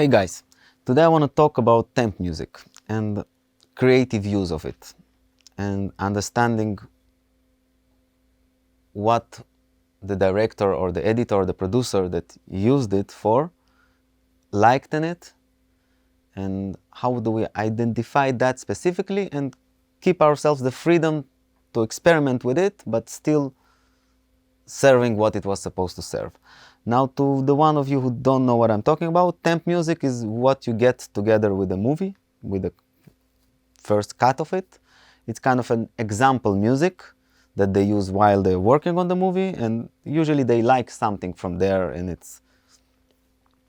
Hey guys, today I want to talk about temp music and creative use of it and understanding what the director or the editor or the producer that used it for liked in it, and how do we identify that specifically and keep ourselves the freedom to experiment with it but still serving what it was supposed to serve. Now, to the one of you who don't know what I'm talking about, temp music is what you get together with the movie, with the first cut of it. It's kind of an example music that they use while they're working on the movie, and usually they like something from there, and it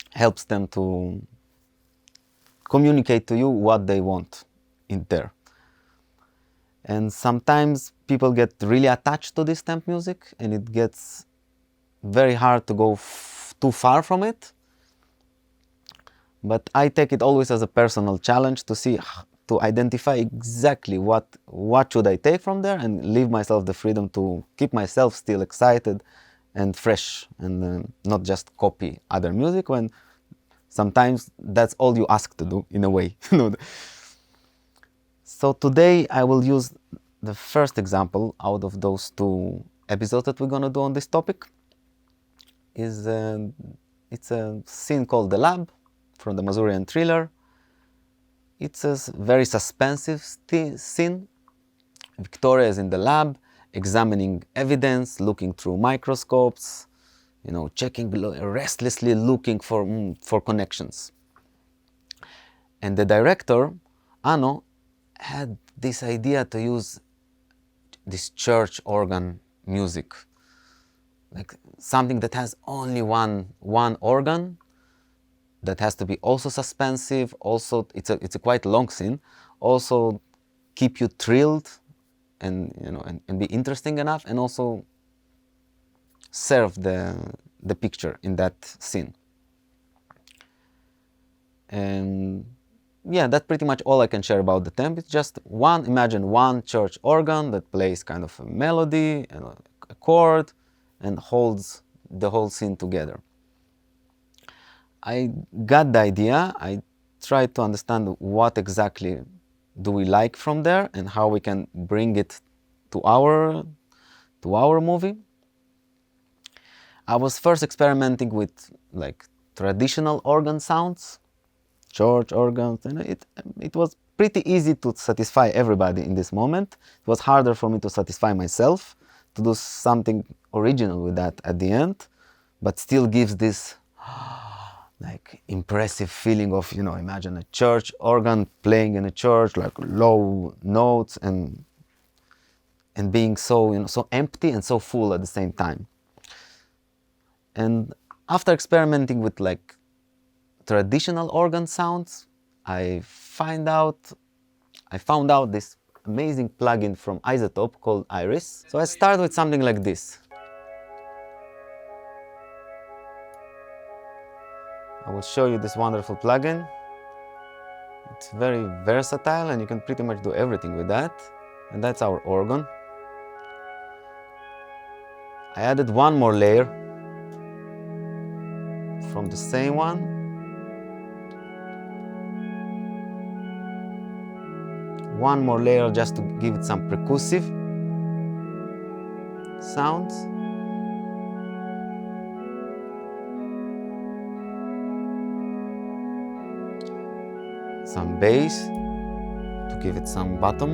helps them to communicate to you what they want in there. And sometimes people get really attached to this temp music, and it gets very hard to go too far from it. But I take it always as a personal challenge to see, to identify exactly what should I take from there and leave myself the freedom to keep myself still excited and fresh, and not just copy other music when sometimes that's all you ask to do in a way. So today I will use the first example out of those two episodes that we're gonna do on this topic. It's a scene called The Lab from the Masuren thriller. It's a very suspensive scene. Victoria is in the lab, examining evidence, looking through microscopes, checking, restlessly looking for connections. And the director, Ano, had this idea to use this church organ music, like something that has only one organ, that has to be also suspensive. Also, it's a quite long scene. Also, keep you thrilled, and and be interesting enough, and also serve the picture in that scene. And yeah, that's pretty much all I can share about the temp. It's just imagine one church organ that plays kind of a melody and a chord and holds the whole scene together. I got the idea. I tried to understand what exactly do we like from there and how we can bring it to our movie. I was first experimenting with like traditional organ sounds, church organs, and it was pretty easy to satisfy everybody in this moment. It was harder for me to satisfy myself, to do something original with that at the end, but still gives this like impressive feeling of, imagine a church organ playing in a church, like low notes and being so, so empty and so full at the same time. And after experimenting with like traditional organ sounds, I found out this amazing plugin from Isotope called Iris. So I start with something like this. I will show you this wonderful plugin. It's very versatile and you can pretty much do everything with that. And that's our organ. I added one more layer from the same one. One more layer just to give it some percussive sounds. Some bass to give it some bottom.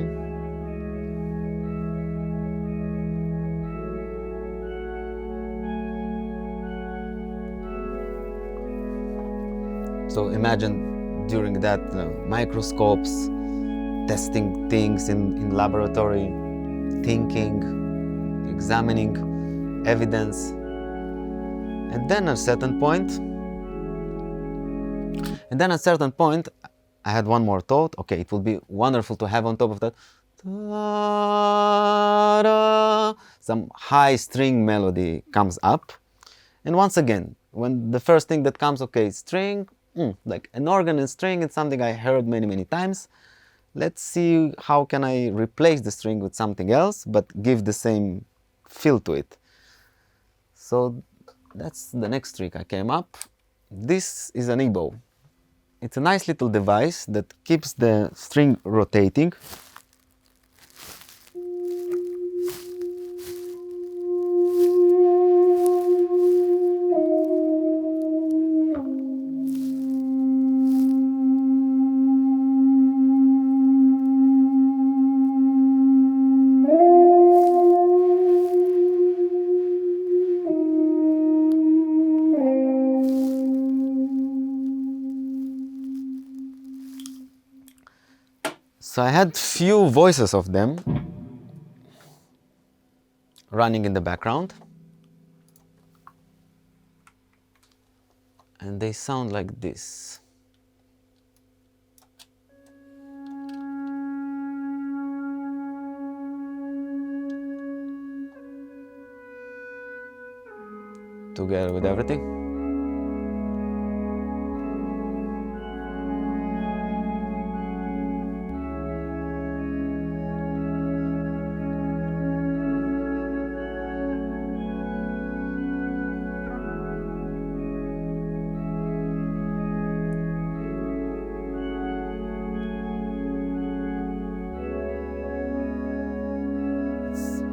So imagine during that microscopes, testing things in laboratory, thinking, examining evidence. And then at a certain point, I had one more thought. Okay, it would be wonderful to have on top of that some high string melody comes up. And once again, when the first thing that comes, okay, string, like an organ and string, it's something I heard many times. Let's see how can I replace the string with something else, but give the same feel to it. So that's the next trick I came up. This is an E-bow. it's a nice little device that keeps the string rotating. So I had few voices of them running in the background, and they sound like this. Together with everything.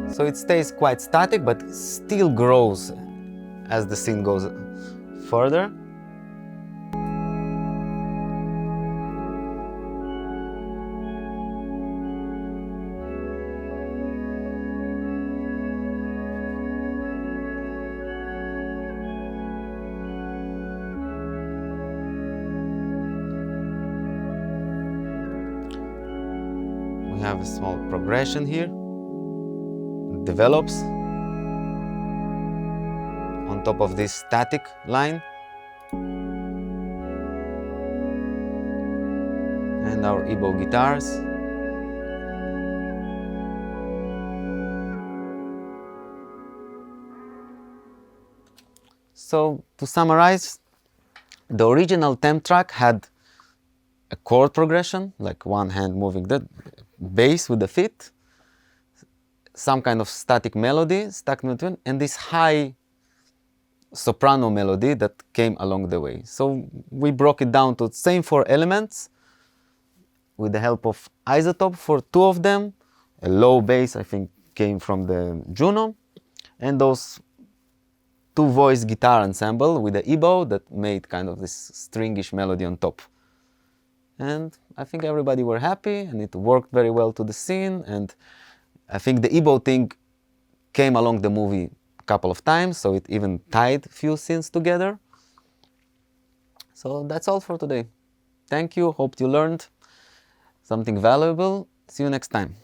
So it stays quite static, but still grows as the scene goes further. We have a small progression here. Develops on top of this static line, and our EBO guitars. So to summarize, the original Temp track had a chord progression, like one hand moving the bass with the feet, some kind of static melody stuck in between, and this high soprano melody that came along the way. So we broke it down to the same 4 elements with the help of isotope for 2 of them. A low bass, I think, came from the Juno, and those 2 voice guitar ensemble with the EBO that made kind of this stringish melody on top. And I think everybody were happy, and it worked very well to the scene. And I think the EBO thing came along the movie a couple of times, so it even tied few scenes together. So that's all for today. Thank you, hope you learned something valuable. See you next time.